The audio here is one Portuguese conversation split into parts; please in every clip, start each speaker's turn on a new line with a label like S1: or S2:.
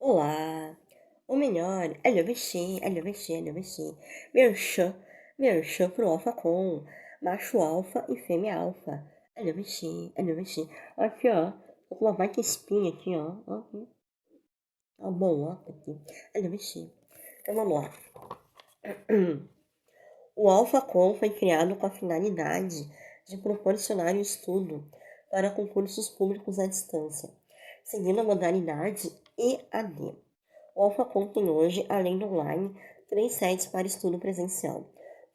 S1: Olá! Ou melhor, merchan, merchan pro alfacom, macho alfa e fêmea alfa. LVC. Aqui, ó, tô com uma baita espinha aqui, ó aqui, uma bolota aqui. LVC. Então vamos lá. O alfacom foi criado com a finalidade de proporcionar o estudo para concursos públicos à distância, seguindo a modalidade EAD. O Alfacom tem hoje, além do online, 3 sedes para estudo presencial,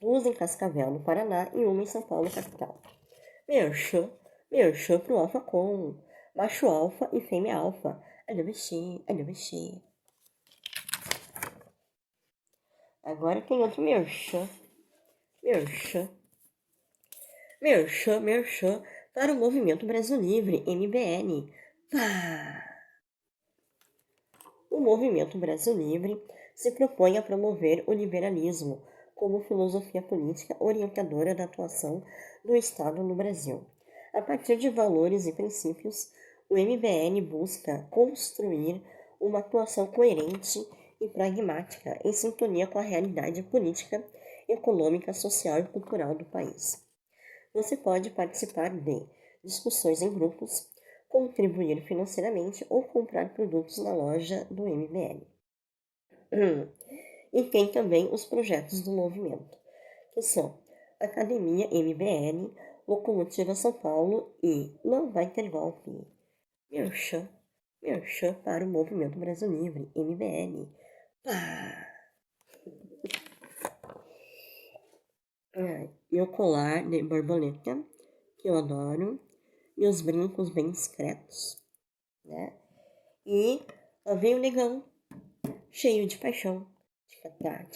S1: 2 em Cascavel, no Paraná, e 1 em São Paulo, capital. Merchan pro Alfacom, macho alfa e fêmea alfa. LVC. Agora tem outro merchan, merchan para o Movimento Brasil Livre, MBL. Pá! O Movimento Brasil Livre se propõe a promover o liberalismo como filosofia política orientadora da atuação do Estado no Brasil. A partir de valores e princípios, o MBL busca construir uma atuação coerente e pragmática em sintonia com a realidade política, econômica, social e cultural do país. Você pode participar de discussões em grupos, contribuir financeiramente ou comprar produtos na loja do MBL. E tem também os projetos do movimento, que são Academia MBL, Locomotiva São Paulo e Não Vai Ter Golpe. Merchan para o Movimento Brasil Livre, MBL. Pá! Meu colar de borboleta, que eu adoro, meus brincos bem discretos, né? E lá vem o negão, cheio de paixão. Ticatá.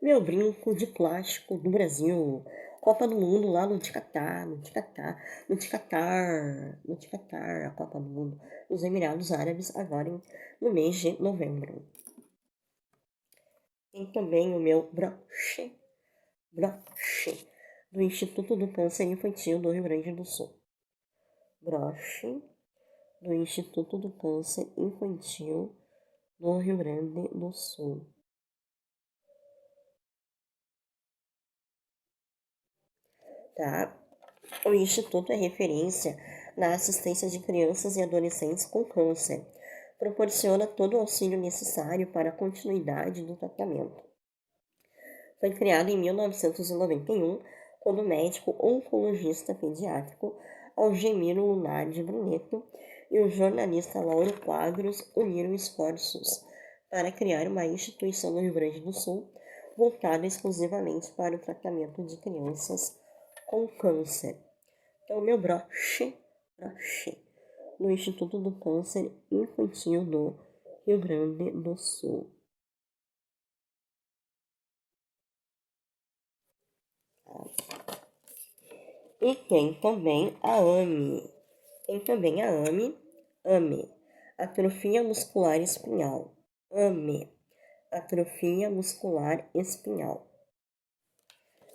S1: Meu brinco de plástico do Brasil. Copa do Mundo lá no Ticatar, a Copa do Mundo nos Emirados Árabes, agora no mês de novembro. Tem também o meu broche do Instituto do Câncer Infantil do Rio Grande do Sul. Broche do Instituto do Câncer Infantil do Rio Grande do Sul. Tá? O Instituto é referência na assistência de crianças e adolescentes com câncer. Proporciona todo o auxílio necessário para a continuidade do tratamento. Foi criado em 1991, quando o médico oncologista pediátrico Algemiro Lunardi Brunetto e o jornalista Lauro Quadros uniram esforços para criar uma instituição no Rio Grande do Sul voltada exclusivamente para o tratamento de crianças com câncer. Então, meu broche no Instituto do Câncer Infantil do Rio Grande do Sul. E tem também a AME. AME, atrofia muscular espinhal. Atrofia muscular espinhal.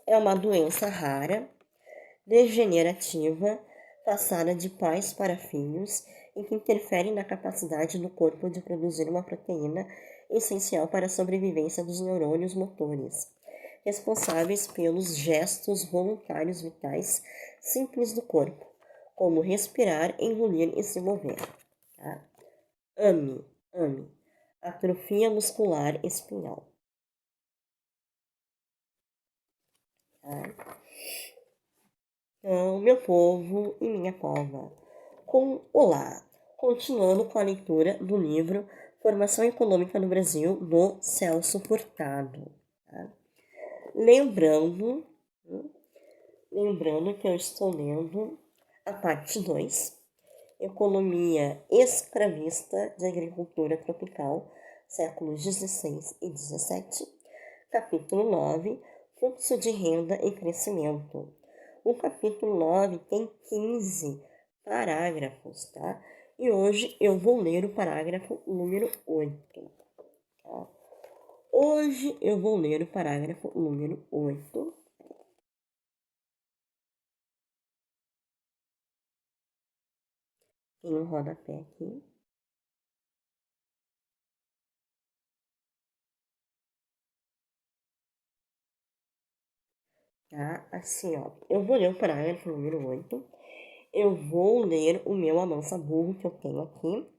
S1: É uma doença rara, degenerativa, passada de pais para filhos e que interfere na capacidade do corpo de produzir uma proteína essencial para a sobrevivência dos neurônios motores, responsáveis pelos gestos voluntários vitais simples do corpo, como respirar, engolir e se mover. Tá? AME, atrofia muscular espinhal. Tá? Então, meu povo e minha pova, olá! Continuando com a leitura do livro Formação Econômica no Brasil, do Celso Furtado. Tá? Lembrando que eu estou lendo a parte 2, Economia Escravista de Agricultura Tropical, séculos XVI e XVII, capítulo 9, Fluxo de Renda e Crescimento. O capítulo 9 tem 15 parágrafos, tá? E hoje eu vou ler o parágrafo número 8. Tá? Hoje eu vou ler o parágrafo número 8. Tem um rodapé aqui. tá? Assim, ó, eu vou ler o parágrafo número 8. Eu vou ler o meu Amansa Burro que eu tenho aqui,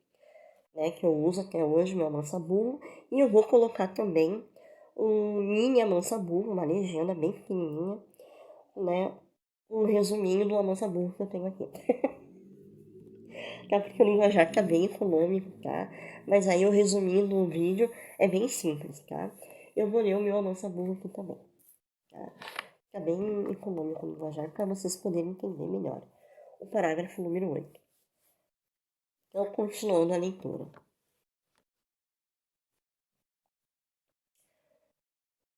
S1: né, que eu uso até hoje, meu Amansa Burro, e eu vou colocar também um mini Amansa Burro, uma legenda bem pequenininha, né, um resuminho do Amansa Burro que eu tenho aqui. Tá? Porque o linguajar tá bem econômico, tá? Mas aí o resuminho do vídeo é bem simples, tá? Eu vou ler o meu Amansa Burro aqui também, tá? Tá bem econômico o linguajar para vocês poderem entender melhor. O parágrafo número 8. Então, continuando a leitura.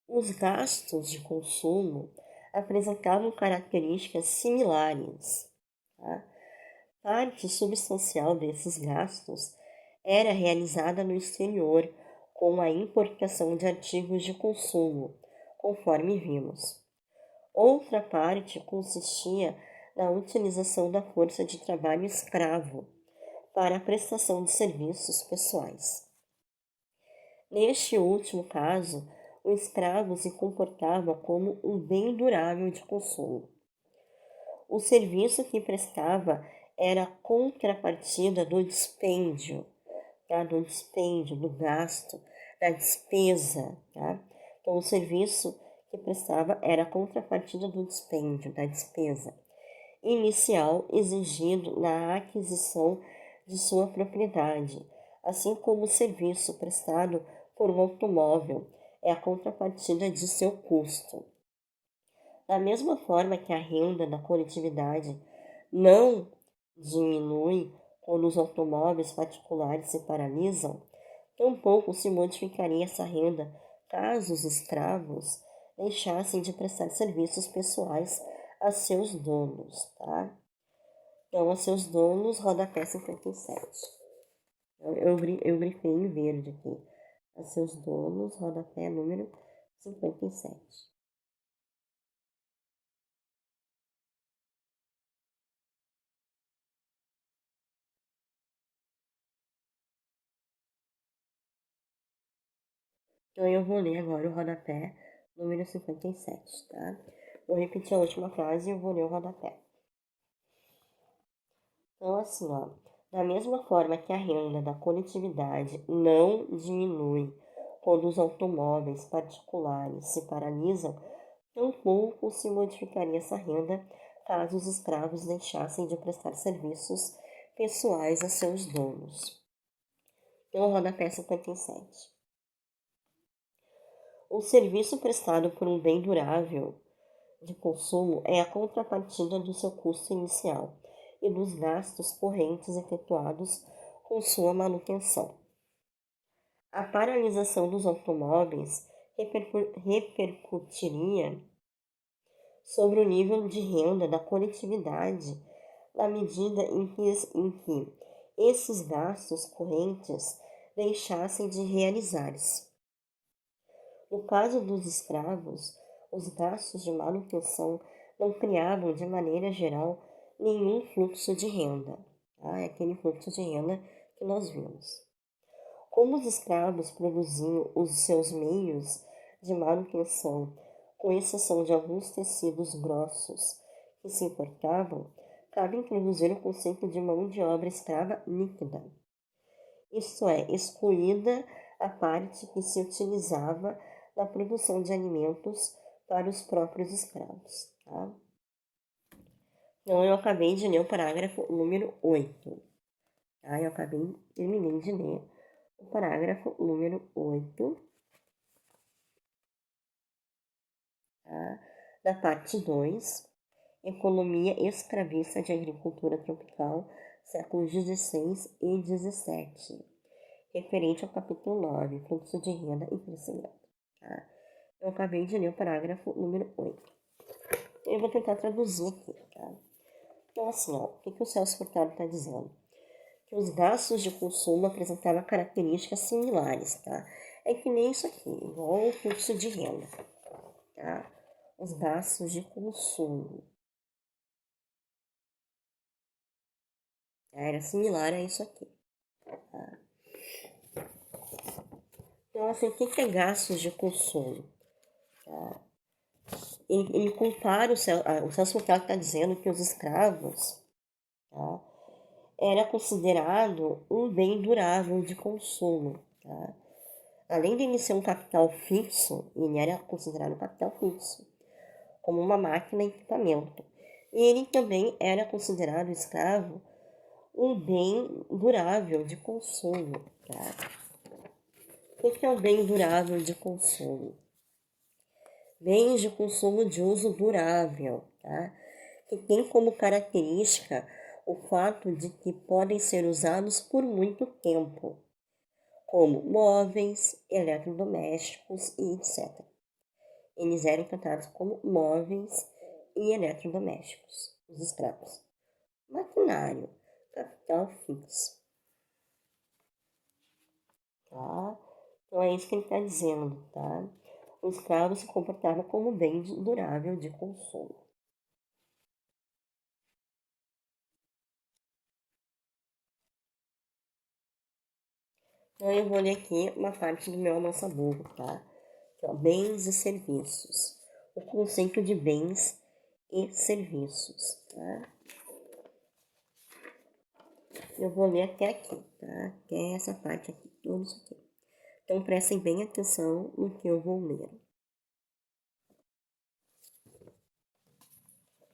S1: Os gastos de consumo apresentavam características similares. Tá? Parte substancial desses gastos era realizada no exterior com a importação de artigos de consumo, conforme vimos. Outra parte consistia na utilização da força de trabalho escravo para a prestação de serviços pessoais. Neste último caso, o escravo se comportava como um bem durável de consumo. O serviço que prestava era a contrapartida do dispêndio, tá? Do dispêndio, do gasto, da despesa. Tá? Então, o serviço que prestava era a contrapartida do dispêndio, da despesa inicial exigido na aquisição de sua propriedade, assim como o serviço prestado por um automóvel é a contrapartida de seu custo. Da mesma forma que a renda da coletividade não diminui quando os automóveis particulares se paralisam, tampouco se modificaria essa renda caso os escravos deixassem de prestar serviços pessoais a seus donos, tá? Então, a seus donos, rodapé 57. Eu grifei em verde aqui. A seus donos, rodapé número 57. Então, eu vou ler agora o rodapé número 57, tá? Vou repetir a última frase e eu vou ler o rodapé. Então, assim, ó, da mesma forma que a renda da coletividade não diminui quando os automóveis particulares se paralisam, tampouco se modificaria essa renda caso os escravos deixassem de prestar serviços pessoais a seus donos. Então, rodapé 57. O serviço prestado por um bem durável de consumo é a contrapartida do seu custo inicial e dos gastos correntes efetuados com sua manutenção. A paralisação dos automóveis repercutiria sobre o nível de renda da coletividade na medida em que esses gastos correntes deixassem de realizar-se. No caso dos escravos, os gastos de manutenção não criavam, de maneira geral, nenhum fluxo de renda. Tá? É aquele fluxo de renda que nós vimos. Como os escravos produziam os seus meios de manutenção, com exceção de alguns tecidos grossos que se importavam, cabe introduzir o conceito de mão de obra escrava líquida, isto é, excluída a parte que se utilizava na produção de alimentos para os próprios escravos. Tá? Então, eu acabei de ler o parágrafo número 8. Tá? Terminei de ler o parágrafo número 8, tá? Da parte 2, Economia Escravista de Agricultura Tropical, séculos XVI e XVII, referente ao capítulo 9, Fluxo de Renda e Crescimento. Tá? Eu acabei de ler o parágrafo número 8. Eu vou tentar traduzir aqui, tá? Então, assim, ó, o que o Celso Furtado está dizendo? Que os gastos de consumo apresentavam características similares, tá? É que nem isso aqui, igual o fluxo de renda, tá? Os gastos de consumo. Era similar a isso aqui, tá? Então, assim, o que é gastos de consumo? Tá? ele compara o Celso Portiolli está dizendo que os escravos, tá, era considerado um bem durável de consumo. Tá? Além de ele ser um capital fixo, ele era considerado um capital fixo, como uma máquina e equipamento. E ele também era considerado escravo um bem durável de consumo. Tá? O que é um bem durável de consumo? Bens de consumo de uso durável, tá? Que tem como característica o fato de que podem ser usados por muito tempo, como móveis, eletrodomésticos e etc. Eles eram tratados como móveis e eletrodomésticos, os escravos. Maquinário, capital fixo. Tá? Então é isso que ele está dizendo, tá? O escravo se comportava como bem durável de consumo. Então eu vou ler aqui uma parte do meu Almoça Burro, tá? Bens e serviços. O conceito de bens e serviços, tá? Eu vou ler até aqui, tá? Até essa parte aqui, tudo isso aqui. Então prestem bem atenção no que eu vou ler.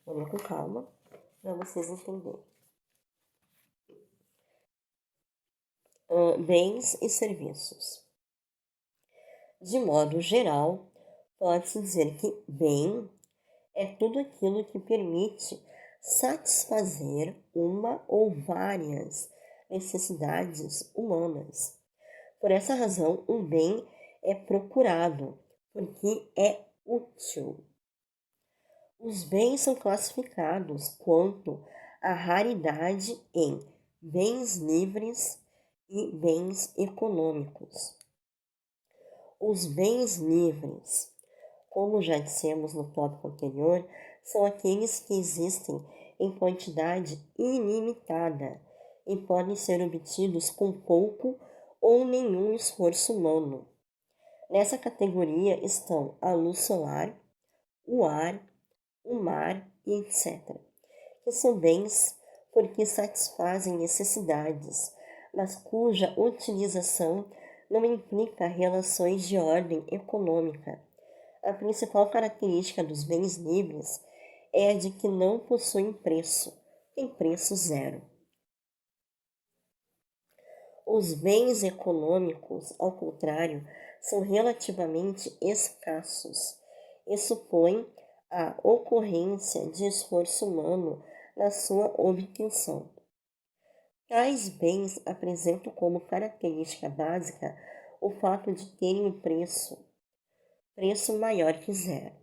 S1: Vou ler com calma, para vocês entenderem. Bens e serviços. De modo geral, pode-se dizer que bem é tudo aquilo que permite satisfazer uma ou várias necessidades humanas. Por essa razão, um bem é procurado, porque é útil. Os bens são classificados quanto à raridade em bens livres e bens econômicos. Os bens livres, como já dissemos no tópico anterior, são aqueles que existem em quantidade ilimitada e podem ser obtidos com pouco ou nenhum esforço humano. Nessa categoria estão a luz solar, o ar, o mar e etc., que são bens porque satisfazem necessidades, mas cuja utilização não implica relações de ordem econômica. A principal característica dos bens livres é a de que não possuem preço, tem preço zero. Os bens econômicos, ao contrário, são relativamente escassos e supõem a ocorrência de esforço humano na sua obtenção. Tais bens apresentam como característica básica o fato de terem um preço maior que zero.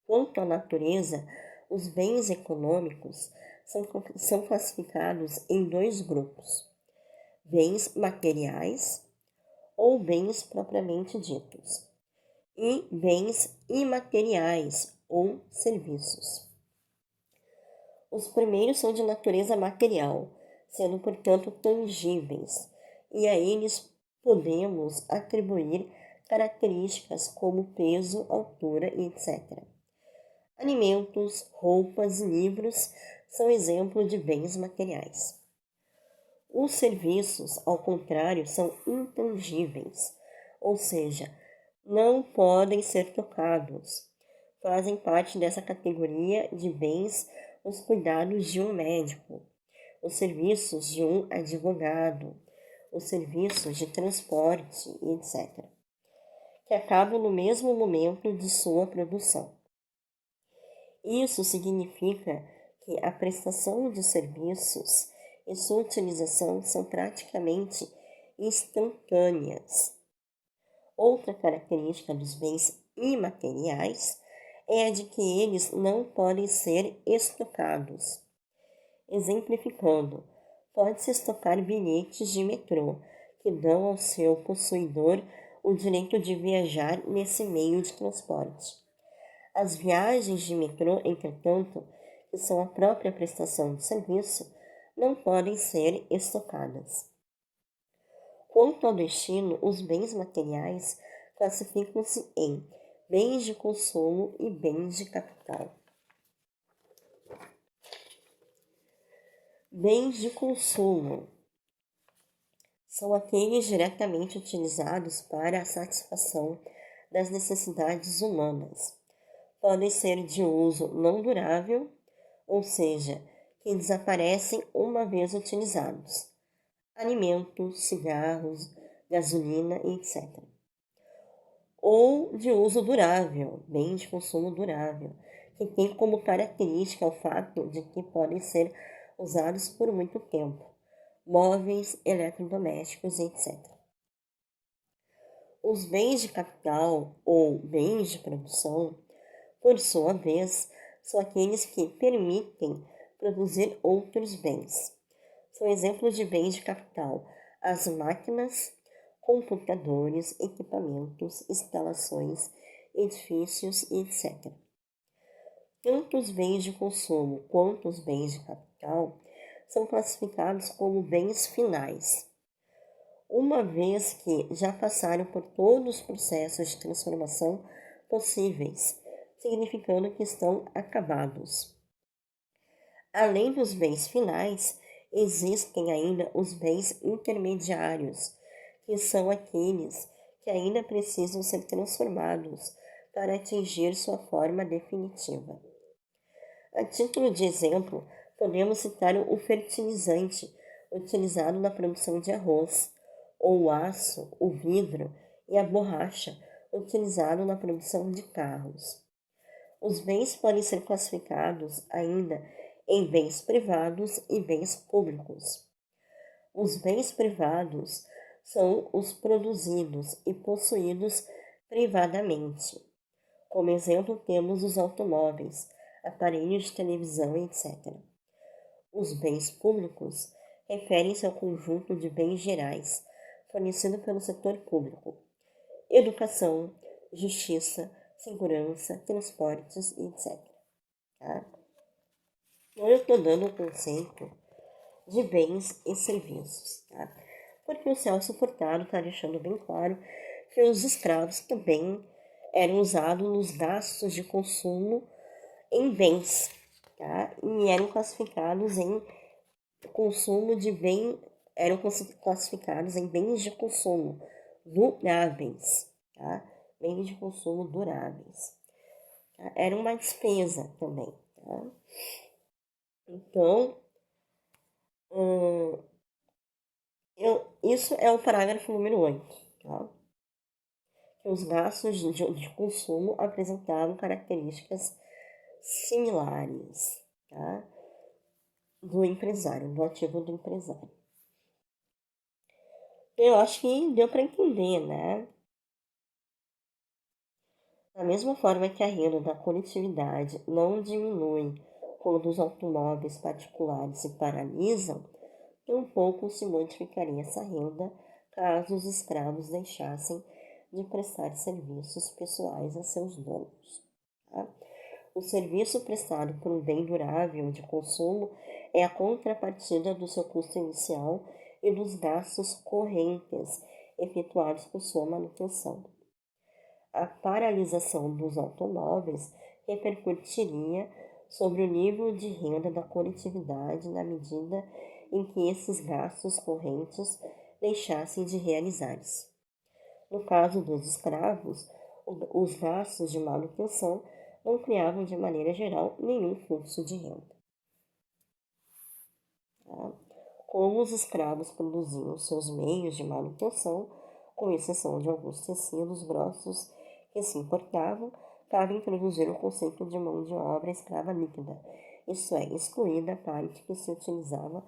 S1: Quanto à natureza, os bens econômicos são classificados em dois grupos: bens materiais ou bens propriamente ditos, e bens imateriais ou serviços. Os primeiros são de natureza material, sendo, portanto, tangíveis, e a eles podemos atribuir características como peso, altura e etc. Alimentos, roupas e livros são exemplos de bens materiais. Os serviços, ao contrário, são intangíveis, ou seja, não podem ser tocados. Fazem parte dessa categoria de bens os cuidados de um médico, os serviços de um advogado, os serviços de transporte, etc., que acabam no mesmo momento de sua produção. Isso significa que a prestação de serviços e sua utilização são praticamente instantâneas. Outra característica dos bens imateriais é a de que eles não podem ser estocados. Exemplificando, pode-se estocar bilhetes de metrô, que dão ao seu possuidor o direito de viajar nesse meio de transporte. As viagens de metrô, entretanto, que são a própria prestação de serviço, não podem ser estocadas. Quanto ao destino, os bens materiais classificam-se em bens de consumo e bens de capital. Bens de consumo são aqueles diretamente utilizados para a satisfação das necessidades humanas. Podem ser de uso não durável, ou seja, que desaparecem uma vez utilizados. Alimentos, cigarros, gasolina, etc. Ou de uso durável, bens de consumo durável, que tem como característica o fato de que podem ser usados por muito tempo, móveis, eletrodomésticos, etc. Os bens de capital ou bens de produção, por sua vez, são aqueles que permitem produzir outros bens. São exemplos de bens de capital: as máquinas, computadores, equipamentos, instalações, edifícios, etc. Tanto os bens de consumo quanto os bens de capital são classificados como bens finais, uma vez que já passaram por todos os processos de transformação possíveis, significando que estão acabados. Além dos bens finais, existem ainda os bens intermediários, que são aqueles que ainda precisam ser transformados para atingir sua forma definitiva. A título de exemplo, podemos citar o fertilizante utilizado na produção de arroz, ou o aço, o vidro e a borracha utilizado na produção de carros. Os bens podem ser classificados ainda em bens privados e bens públicos. Os bens privados são os produzidos e possuídos privadamente. Como exemplo, temos os automóveis, aparelhos de televisão, etc. Os bens públicos referem-se ao conjunto de bens gerais fornecido pelo setor público: educação, justiça, segurança, transportes, etc. Tá? Então, eu estou dando o conceito de bens e serviços, tá? Porque o Celso Furtado está deixando bem claro que os escravos também eram usados nos gastos de consumo em bens, tá? E eram classificados em consumo de bem, eram classificados em bens de consumo duráveis, tá? Bens de consumo duráveis. Tá? Era uma despesa também, tá? Então, isso é o parágrafo número 8, tá? Que os gastos de consumo apresentavam características similares, tá? Do empresário, do ativo do empresário. Eu acho que deu para entender, né? Da mesma forma que a renda da coletividade não diminui quando os automóveis particulares se paralisam, tampouco se modificaria essa renda caso os escravos deixassem de prestar serviços pessoais a seus donos. Tá? O serviço prestado por um bem durável de consumo é a contrapartida do seu custo inicial e dos gastos correntes efetuados por sua manutenção. A paralisação dos automóveis repercutiria sobre o nível de renda da coletividade na medida em que esses gastos correntes deixassem de realizar-se. No caso dos escravos, os gastos de manutenção não criavam de maneira geral nenhum fluxo de renda. Tá? Como os escravos produziam seus meios de manutenção, com exceção de alguns tecidos grossos que se importavam, cabe introduzir o conceito de mão de obra escrava líquida, isto é, excluída a parte que se utilizava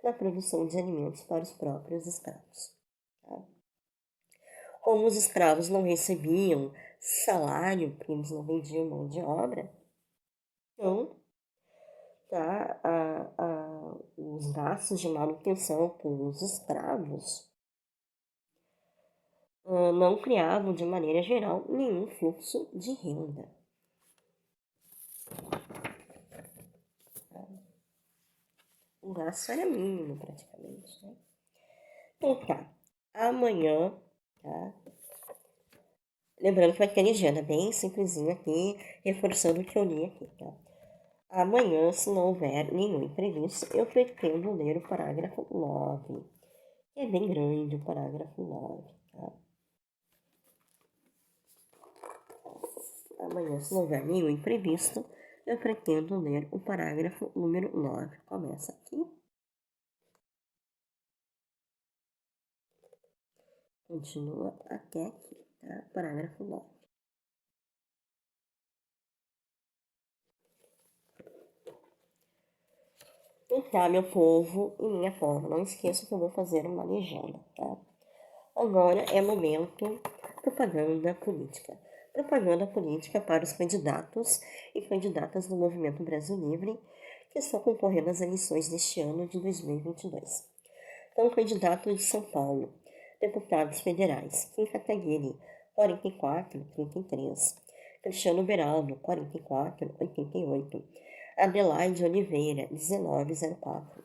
S1: na produção de alimentos para os próprios escravos. Tá? Como os escravos não recebiam salário, porque eles não vendiam mão de obra, então tá, os gastos de manutenção com os escravos não criavam, de maneira geral, nenhum fluxo de renda. O gasto era mínimo, praticamente. Né? Então tá, amanhã, tá, Lembrando que vai ter legenda bem simplesinho aqui, reforçando o que eu li aqui, tá? Amanhã, se não houver nenhum imprevisto, eu pretendo ler o parágrafo 9, que é bem grande o parágrafo 9, tá? Amanhã, se não houver nenhum imprevisto, eu pretendo ler o parágrafo número 9. Começa aqui. Continua até aqui, tá? Parágrafo 9. Então, meu povo e minha povo, não esqueça que eu vou fazer uma legenda, tá? Agora é momento propaganda política. Propaganda política para os candidatos e candidatas do Movimento Brasil Livre que estão concorrendo às eleições deste ano de 2022. Então, candidato de São Paulo, deputados federais, Kim Kataguiri, 4433, Cristiano Beraldo, 4488, Adelaide Oliveira, 1904,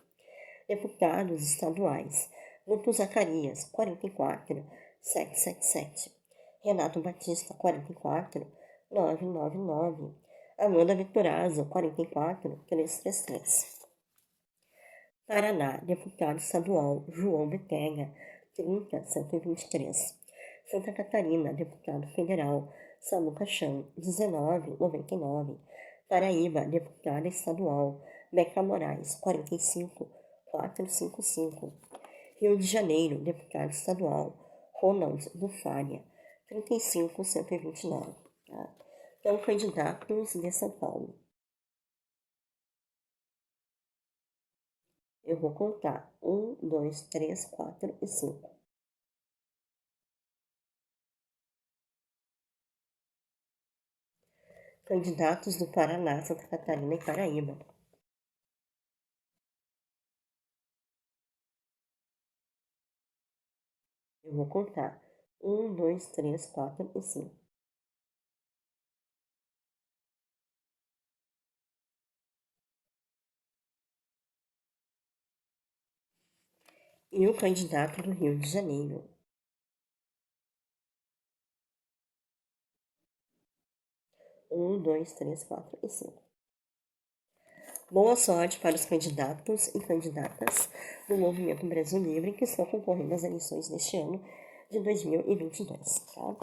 S1: deputados estaduais, Guto Zacarias, 44.777, Renato Batista, 44.999, Amanda Vitorazzo, 44.333. Paraná, deputado estadual, João Betega, 30.123. Santa Catarina, deputado federal, Samu Caixão, 19.99. Paraíba, deputada estadual, Beca Moraes, 45.455. Rio de Janeiro, deputado estadual, Ronald Bufária, 35.129. Tá? Então, candidatos de São Paulo. Eu vou contar 1, 2, 3, 4 e 5. Candidatos do Paraná, Santa Catarina e Paraíba. Eu vou contar 1, 2, 3, 4 e 5. E o candidato do Rio de Janeiro. 1, 2, 3, 4 e 5. Boa sorte para os candidatos e candidatas do Movimento Brasil Livre que estão concorrendo às eleições deste ano de 2022. Tá?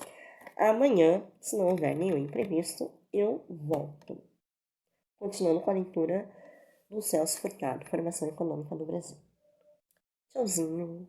S1: Amanhã, se não houver nenhum imprevisto, eu volto. Continuando com a leitura do Celso Furtado, Formação Econômica do Brasil. Tchauzinho!